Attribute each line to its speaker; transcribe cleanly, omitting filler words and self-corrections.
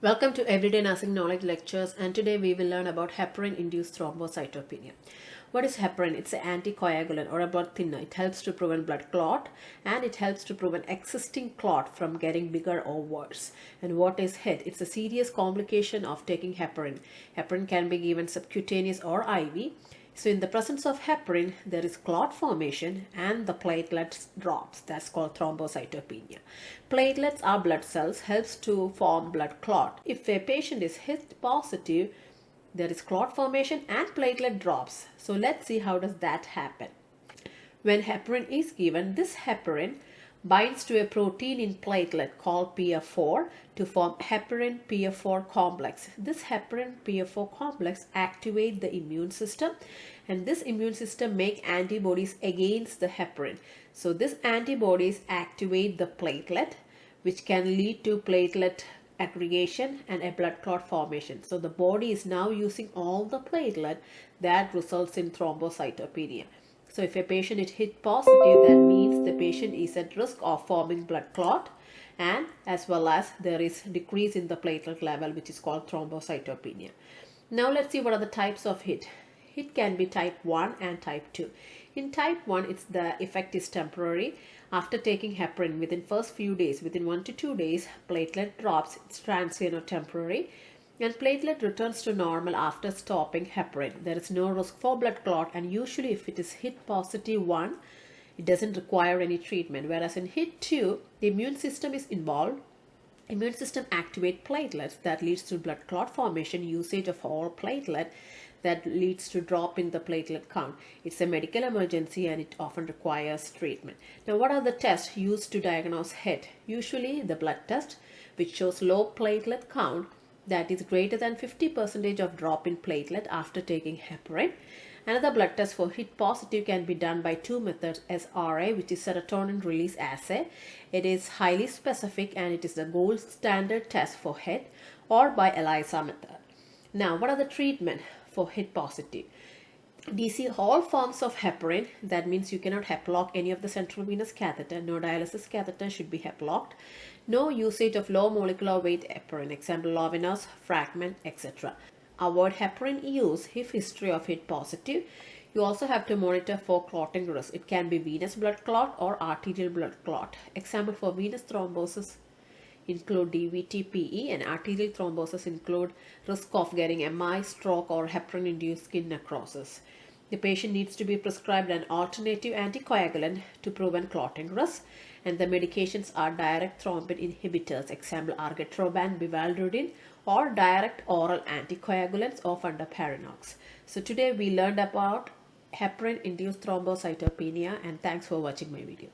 Speaker 1: Welcome to Everyday Nursing Knowledge Lectures, and today we will learn about heparin-induced thrombocytopenia. What is heparin? It's an anticoagulant or a blood thinner. It helps to prevent blood clot, and it helps to prevent existing clot from getting bigger or worse. And what is HED? It's a serious complication of taking heparin. Heparin can be given subcutaneous or IV. So in the presence of heparin, there is clot formation and the platelets drops. That's called thrombocytopenia. Platelets are blood cells, helps to form blood clot. If a patient is HIT positive, there is clot formation and platelet drops. So let's see how does that happen. When heparin is given, this heparin binds to a protein in platelet called PF4 to form heparin PF4 complex. This heparin PF4 complex activates the immune system, and this immune system make antibodies against the heparin. So this antibodies activate the platelet, which can lead to platelet aggregation and a blood clot formation. So the body is now using all the platelet that results in thrombocytopenia. So if a patient is HIT positive, that means the patient is at risk of forming blood clot, and as well as there is decrease in the platelet level, which is called thrombocytopenia. Now let's see what are the types of HIT. HIT can be type 1 and type 2. In type 1, the effect is temporary. After taking heparin, within first few days, within 1 to 2 days, platelet drops. It's transient or temporary. And platelet returns to normal after stopping heparin. There is no risk for blood clot, and usually if it is HIT positive 1, it doesn't require any treatment. Whereas in HIT 2, the immune system is involved. Immune system activate platelets that leads to blood clot formation, usage of all platelet that leads to drop in the platelet count. It's a medical emergency and it often requires treatment. Now, what are the tests used to diagnose HIT? Usually the blood test, which shows low platelet count, that is greater than 50% of drop in platelet after taking heparin. Another blood test for HIT positive can be done by two methods: SRA, which is serotonin release assay. It is highly specific and it is the gold standard test for HIT, or by ELISA method. Now, what are the treatment for HIT positive? DC all forms of heparin. That means you cannot hep-lock any of the central venous catheter. No dialysis catheter should be hep-locked. No usage of low molecular weight heparin, example Lovinus, fragment, etc. Avoid heparin use if history of HIT positive. You also have to monitor for clotting risk. It can be venous blood clot or arterial blood clot. Example for venous thrombosis include DVT-PE, and arterial thrombosis include risk of getting MI, stroke, or heparin-induced skin necrosis. The patient needs to be prescribed an alternative anticoagulant to prevent clotting risk, and the medications are direct thrombin inhibitors, example argatroban, bivalirudin, or direct oral anticoagulants of under Parinox. So today we learned about heparin-induced thrombocytopenia, and thanks for watching my video.